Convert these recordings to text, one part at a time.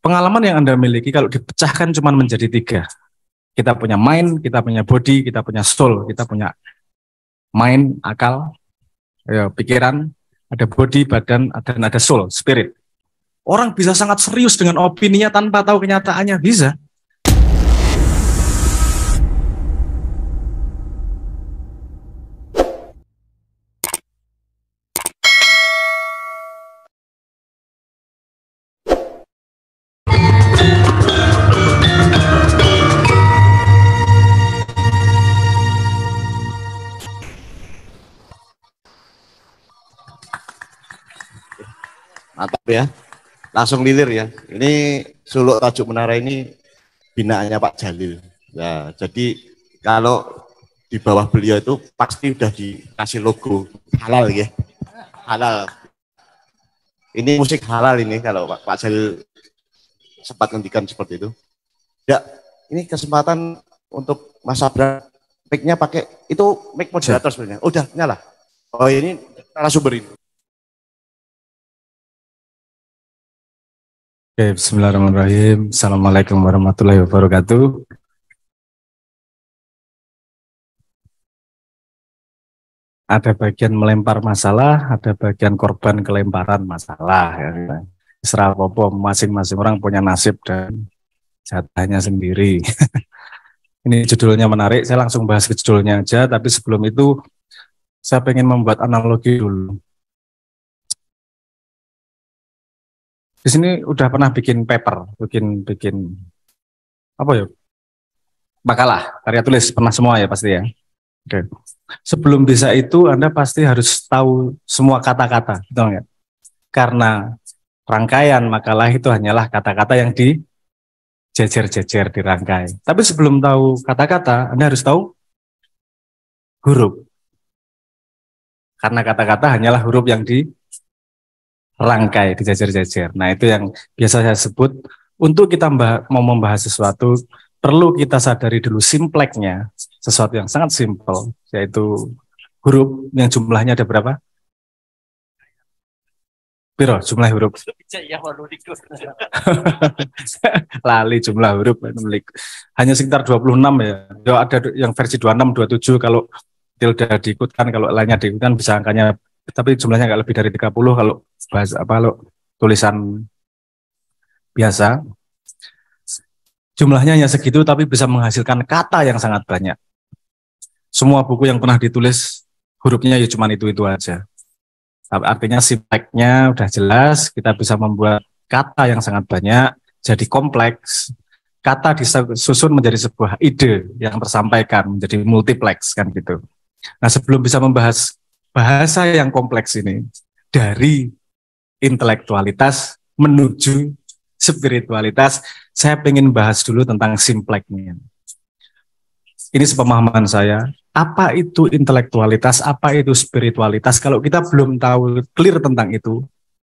Pengalaman yang Anda miliki kalau dipecahkan cuma menjadi tiga. Kita punya mind, kita punya body, kita punya soul. Kita punya mind, akal, ya, pikiran, ada body, badan, dan ada soul, spirit. Orang bisa sangat serius dengan opininya tanpa tahu kenyataannya, bisa. Mantap ya, langsung lilir ya. Ini suluk tajuk menara ini binaannya Pak Jalil. Ya, jadi kalau di bawah beliau itu pasti udah dikasih logo halal ya, halal. Ini musik halal ini kalau Pak Jalil sempat ngendikan seperti itu. Ya, ini kesempatan untuk Mas Abra, mic-nya pakai itu mic moderator sebenarnya. Udah nyala. Oh ini narasumber ini. Oke, bismillahirrahmanirrahim. Assalamualaikum warahmatullahi wabarakatuh. Ada bagian melempar masalah, ada bagian korban kelemparan masalah. Ya. Serah apa, masing-masing orang punya nasib dan jatahnya sendiri. Ini judulnya menarik, saya langsung bahas ke judulnya aja, tapi sebelum itu saya pengen membuat analogi dulu. Di sini udah pernah bikin paper, bikin apa ya? Makalah, karya tulis, pernah semua ya pasti ya. Oke. Sebelum bisa itu Anda pasti harus tahu semua kata-kata, betul nggak? Karena rangkaian makalah itu hanyalah kata-kata yang dijejer-jejer dirangkai. Tapi sebelum tahu kata-kata, Anda harus tahu huruf. Karena kata-kata hanyalah huruf yang dirangkai, dijejer-jejer. Nah, itu yang biasa saya sebut, untuk kita mau membahas sesuatu, perlu kita sadari dulu simpleknya, sesuatu yang sangat simpel, yaitu huruf yang jumlahnya ada berapa? Piro jumlah huruf? Lali jumlah huruf. Hanya sekitar 26 ya. Ya ada yang versi 26, 27 kalau tilde diikutkan, kalau lainnya diikutkan bisa angkanya, tapi jumlahnya nggak lebih dari 30 kalau bahasa apa kalau tulisan biasa. Jumlahnya hanya segitu tapi bisa menghasilkan kata yang sangat banyak. Semua buku yang pernah ditulis hurufnya ya cuma itu aja. Artinya simpleknya udah jelas, kita bisa membuat kata yang sangat banyak jadi kompleks. Kata disusun menjadi sebuah ide yang tersampaikan menjadi multiplex kan gitu. Nah, sebelum bisa membahas bahasa yang kompleks ini dari intelektualitas menuju spiritualitas, saya ingin bahas dulu tentang simpleknya. Ini sepemahaman saya. Apa itu intelektualitas, apa itu spiritualitas? Kalau kita belum tahu clear tentang itu,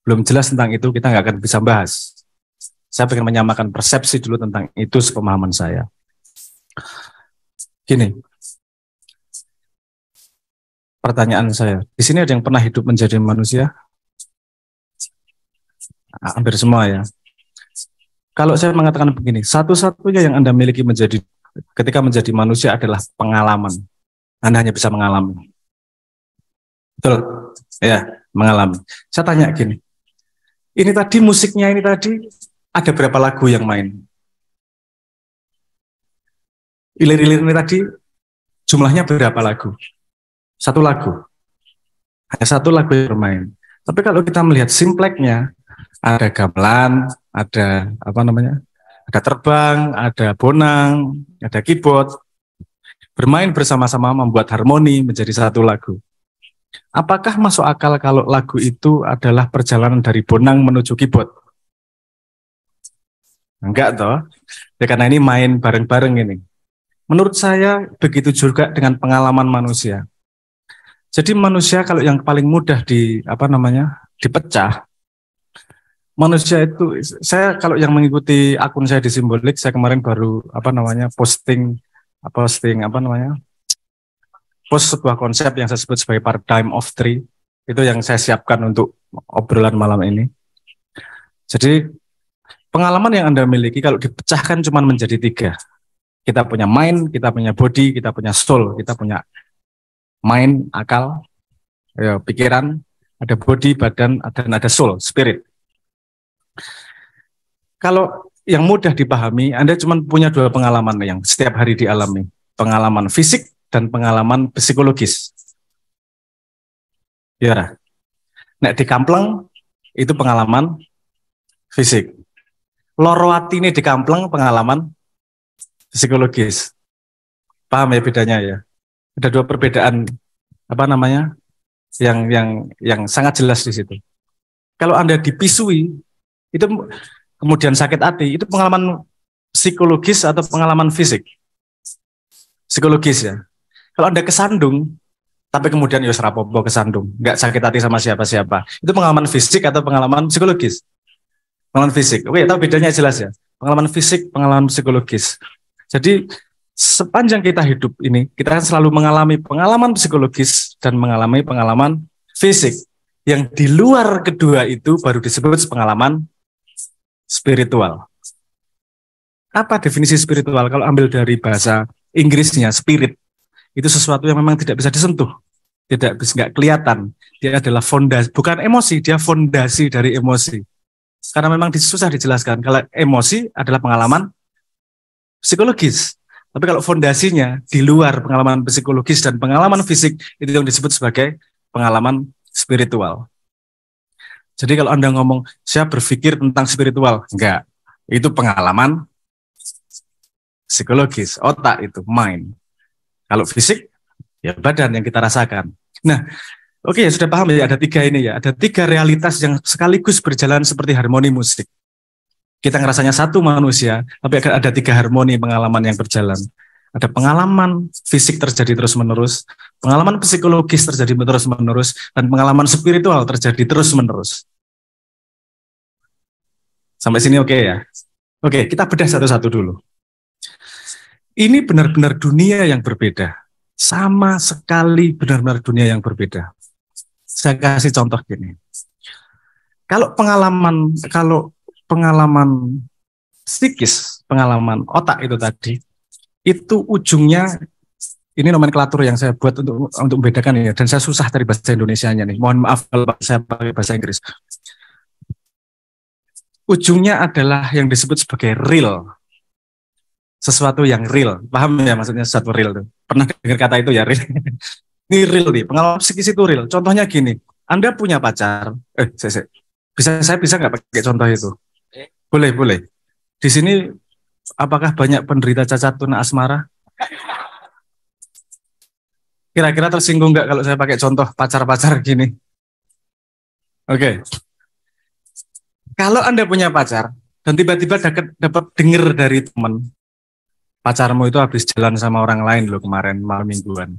belum jelas tentang itu, kita nggak akan bisa bahas. Saya ingin menyamakan persepsi dulu tentang itu, sepemahaman saya. Gini, pertanyaan saya, di sini ada yang pernah hidup menjadi manusia? Hampir semua ya. Kalau saya mengatakan begini, satu-satunya yang Anda miliki ketika menjadi manusia adalah pengalaman. Anda hanya bisa mengalami. Betul? Ya, mengalami. Saya tanya gini, ini tadi musiknya ini tadi, ada berapa lagu yang main? Ilir-ilir ini tadi, jumlahnya berapa lagu? Satu lagu. Hanya satu lagu yang bermain. Tapi kalau kita melihat simpleknya, ada gamelan, ada apa namanya? Ada terbang, ada bonang, ada keyboard. Bermain bersama-sama membuat harmoni menjadi satu lagu. Apakah masuk akal kalau lagu itu adalah perjalanan dari bonang menuju keyboard? Enggak toh. Ya, karena ini main bareng-bareng ini. Menurut saya begitu juga dengan pengalaman manusia. Jadi manusia kalau yang paling mudah dipecah, manusia itu, saya kalau yang mengikuti akun saya di Simbolik, saya kemarin baru post sebuah konsep yang saya sebut sebagai paradigm of three. Itu yang saya siapkan untuk obrolan malam ini. Jadi Pengalaman yang Anda miliki kalau dipecahkan cuma menjadi 3. Kita punya mind, kita punya body, kita punya soul. Kita punya mind, akal, ya, pikiran, ada body, badan, dan ada soul, spirit. Kalau yang mudah dipahami, Anda cuma punya 2 pengalaman yang setiap hari dialami. Pengalaman fisik dan pengalaman psikologis. Ya, nek di Kampleng itu pengalaman fisik. Loro atine di Kampleng pengalaman psikologis. Paham ya bedanya ya? Ada 2 perbedaan yang sangat jelas di situ. Kalau Anda dipisui itu kemudian sakit hati, itu pengalaman psikologis atau pengalaman fisik? Psikologis ya. Kalau Anda kesandung tapi kemudian ya rapopo kesandung, nggak sakit hati sama siapa-siapa, itu pengalaman fisik atau pengalaman psikologis? Pengalaman fisik. Oke, tahu bedanya jelas ya. Pengalaman fisik, pengalaman psikologis. Jadi sepanjang kita hidup ini, kita akan selalu mengalami pengalaman psikologis dan mengalami pengalaman fisik. Yang di luar kedua itu baru disebut pengalaman spiritual. Apa definisi spiritual? Kalau ambil dari bahasa Inggrisnya, spirit, itu sesuatu yang memang tidak bisa disentuh, nggak kelihatan. Dia adalah fondasi, bukan emosi, dia fondasi dari emosi. Karena memang susah dijelaskan. Kalau emosi adalah pengalaman psikologis. Tapi kalau fondasinya di luar pengalaman psikologis dan pengalaman fisik, itu yang disebut sebagai pengalaman spiritual. Jadi kalau Anda ngomong, saya berpikir tentang spiritual, enggak. Itu pengalaman psikologis, otak itu, mind. Kalau fisik, ya badan yang kita rasakan. Nah, oke, ya sudah paham ya, ada 3 ini ya. Ada 3 realitas yang sekaligus berjalan seperti harmoni musik. Kita ngerasanya satu manusia, tapi ada 3 harmoni pengalaman yang berjalan. Ada pengalaman fisik terjadi terus-menerus, pengalaman psikologis terjadi terus-menerus, dan pengalaman spiritual terjadi terus-menerus. Sampai sini oke ya? Oke, kita bedah satu-satu dulu. Ini benar-benar dunia yang berbeda. Sama sekali benar-benar dunia yang berbeda. Saya kasih contoh gini. Kalau pengalaman psikis, pengalaman otak itu tadi, itu ujungnya, ini nomenklatur yang saya buat untuk membedakan ya, dan saya susah dari bahasa Indonesianya nih. Mohon maaf kalau saya pakai bahasa Inggris. Ujungnya adalah yang disebut sebagai real. Sesuatu yang real. Paham ya maksudnya sesuatu real tuh? Pernah dengar kata itu ya, real? Ini real nih, pengalaman psikis itu real. Contohnya gini, Anda punya pacar, saya bisa nggak pakai contoh itu? Boleh. Di sini apakah banyak penderita cacat tuna asmara? Kira-kira tersinggung nggak kalau saya pakai contoh pacar-pacar gini? Oke. Kalau Anda punya pacar dan tiba-tiba dapat dengar dari teman, pacarmu itu habis jalan sama orang lain loh kemarin malam mingguan.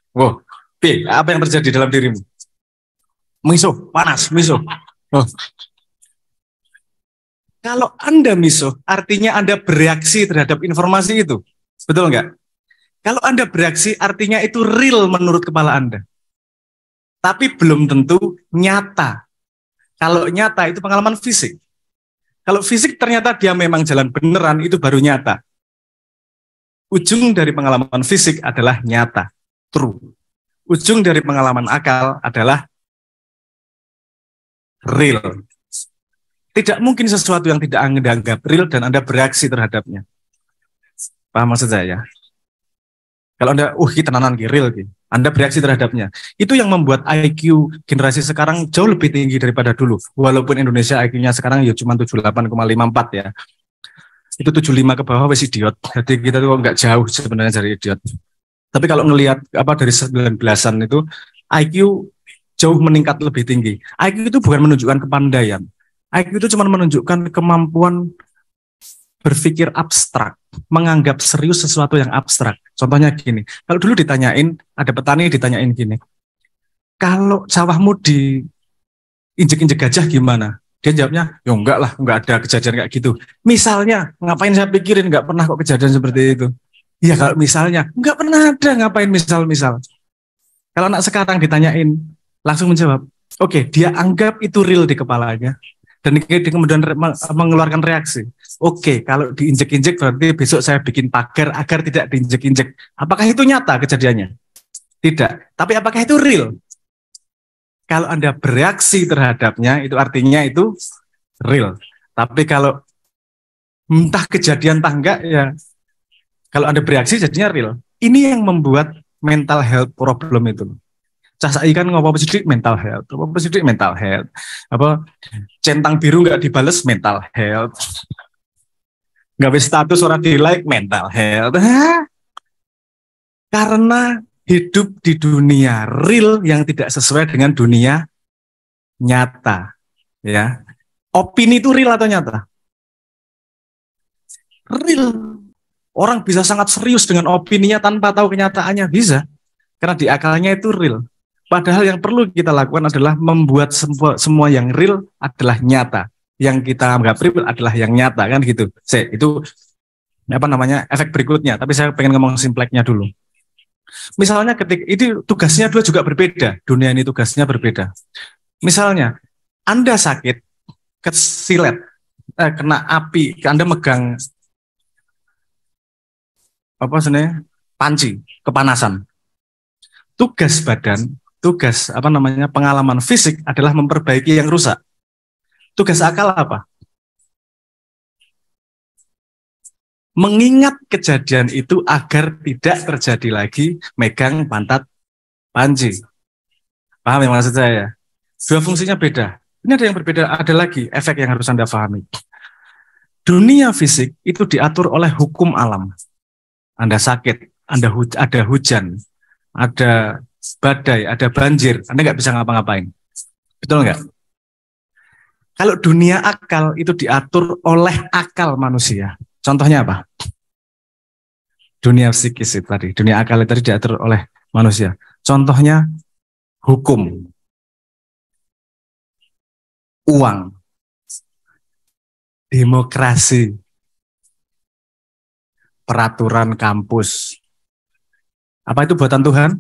Wow, apa yang terjadi dalam dirimu? Miso, panas, miso. Oh. Kalau Anda miso, artinya Anda bereaksi terhadap informasi itu. Betul nggak? Kalau Anda bereaksi, artinya itu real menurut kepala Anda. Tapi belum tentu nyata. Kalau nyata, itu pengalaman fisik. Kalau fisik ternyata dia memang jalan beneran, itu baru nyata. Ujung dari pengalaman fisik adalah nyata, true. Ujung dari pengalaman akal adalah real. Tidak mungkin sesuatu yang tidak Anda anggap real dan Anda bereaksi terhadapnya. Paham maksud saya? Kalau Anda, kita tenanan real, Anda bereaksi terhadapnya. Itu yang membuat IQ generasi sekarang jauh lebih tinggi daripada dulu. Walaupun Indonesia IQ-nya sekarang ya cuma 78,54 ya. Itu 75 ke bawah wes idiot. Jadi kita tuh nggak jauh sebenarnya dari idiot. Tapi kalau ngelihat dari 19-an itu IQ jauh meningkat lebih tinggi. IQ itu bukan menunjukkan kepandaian. IQ itu cuma menunjukkan kemampuan berpikir abstrak, menganggap serius sesuatu yang abstrak. Contohnya gini, kalau dulu ditanyain, ada petani ditanyain gini, kalau sawahmu diinjek-injek gajah gimana? Dia jawabnya, ya enggak lah, enggak ada kejadian kayak gitu. Misalnya, ngapain saya pikirin, enggak pernah kok kejadian seperti itu. Ya kalau misalnya, enggak pernah ada, ngapain misal-misal. Kalau anak sekarang ditanyain, langsung menjawab, oke, dia anggap itu real di kepalanya. dan kemudian mengeluarkan reaksi. Oke, kalau diinjek-injek berarti besok saya bikin pagar agar tidak diinjek-injek. Apakah itu nyata kejadiannya? Tidak. Tapi apakah itu real? Kalau Anda bereaksi terhadapnya, itu artinya itu real. Tapi kalau entah kejadian entah enggak, ya kalau Anda bereaksi jadinya real. Ini yang membuat mental health problem itu. Cah saiki kan ngopo sidik mental health, apa sidik mental health. Apa centang biru nggak dibales mental health. Nggak bisa status orang di like mental health. Karena hidup di dunia real yang tidak sesuai dengan dunia nyata, ya. Opini itu real atau nyata? Real. Orang bisa sangat serius dengan opininya tanpa tahu kenyataannya, bisa. Karena di akalnya itu real. Padahal yang perlu kita lakukan adalah membuat semua yang real adalah nyata. Yang kita anggap real adalah yang nyata, kan gitu. Itu apa namanya efek berikutnya. Tapi saya pengen ngomong simpleknya dulu. Misalnya ketika itu tugasnya dua juga berbeda. Dunia ini tugasnya berbeda. Misalnya Anda sakit, kesilet, kena api, Anda megang apa sebenarnya panci, kepanasan. Tugas badan, tugas apa namanya pengalaman fisik adalah memperbaiki yang rusak. Tugas akal apa? Mengingat kejadian itu agar tidak terjadi lagi megang pantat panci. Paham yang maksud saya? Dua fungsinya beda. Ini ada yang berbeda, ada lagi efek yang harus Anda pahami. Dunia fisik itu diatur oleh hukum alam. Anda sakit, ada hujan, ada badai, ada banjir, Anda nggak bisa ngapa-ngapain. Betul nggak? Kalau dunia akal itu diatur oleh akal manusia. Contohnya apa? Dunia psikis itu tadi, dunia akal itu tadi diatur oleh manusia. Contohnya hukum, uang, demokrasi, peraturan kampus. Apa itu buatan Tuhan?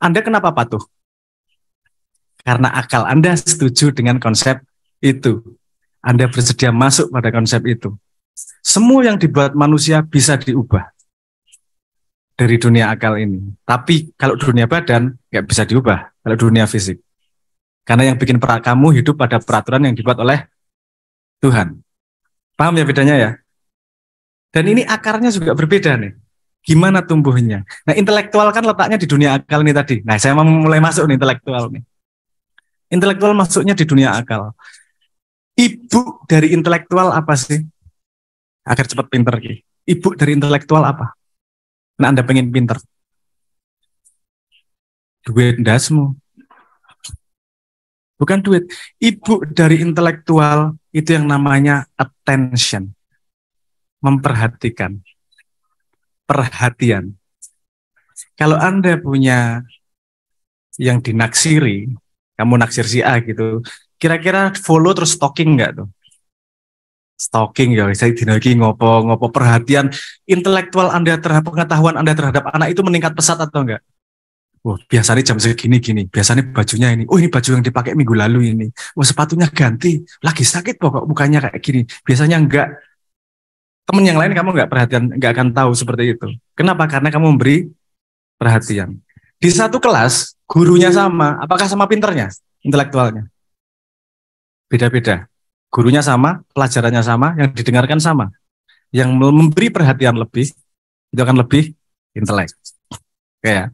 Anda kenapa patuh? Karena akal Anda setuju dengan konsep itu. Anda bersedia masuk pada konsep itu. Semua yang dibuat manusia bisa diubah dari dunia akal ini. Tapi kalau dunia badan, nggak bisa diubah. Kalau dunia fisik. Karena yang bikin kamu hidup pada peraturan yang dibuat oleh Tuhan. Paham ya bedanya ya? Dan ini akarnya juga berbeda nih. Gimana tumbuhnya? Nah, intelektual kan letaknya di dunia akal ini tadi. Nah, saya mau mulai masuk nih intelektual nih. Intelektual masuknya di dunia akal. Ibu dari intelektual apa sih? Agar cepat pinter. Ibu dari intelektual apa? Nah, Anda pengen pinter. Duit ndasmu. Bukan duit. Ibu dari intelektual itu yang namanya attention. Memperhatikan. Perhatian. Kalau Anda punya yang dinaksiri, kamu naksir si A gitu, kira-kira follow terus stalking nggak tuh? Stalking ya, saya dinagi ngopo perhatian intelektual Anda terhadap pengetahuan Anda terhadap anak itu meningkat pesat atau enggak? Wah, biasanya jam segini gini, biasanya bajunya ini. Oh, ini baju yang dipakai minggu lalu ini. Wah, sepatunya ganti, lagi sakit kok mukanya kayak gini. Biasanya enggak. Temen yang lain kamu nggak perhatian, nggak akan tahu seperti itu. Kenapa? Karena kamu memberi perhatian. Di satu kelas, gurunya sama. Apakah sama pinternya, intelektualnya? Beda-beda. Gurunya sama, pelajarannya sama, yang didengarkan sama. Yang memberi perhatian lebih, itu akan lebih intelek. Oke ya.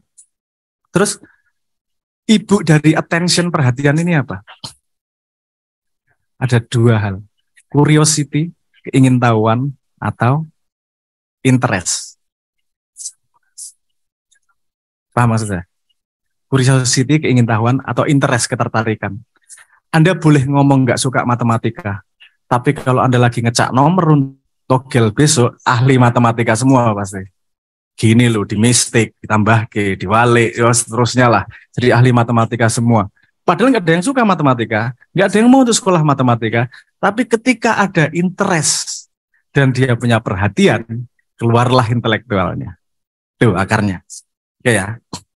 Terus, ibu dari attention perhatian ini apa? Ada dua hal. Curiosity, keingintahuan, atau interest. Paham maksudnya? Curiosity, keingintahuan, atau interest, ketertarikan. Anda boleh ngomong nggak suka matematika, tapi kalau Anda lagi ngecak nomor togel besok, ahli matematika semua pasti. Gini loh, di mistake, ditambah ke, diwalik, ya seterusnya lah. Jadi ahli matematika semua. Padahal nggak ada yang suka matematika, nggak ada yang mau untuk sekolah matematika, tapi ketika ada interest dan dia punya perhatian, keluarlah intelektualnya. Tuh akarnya. Oke ya.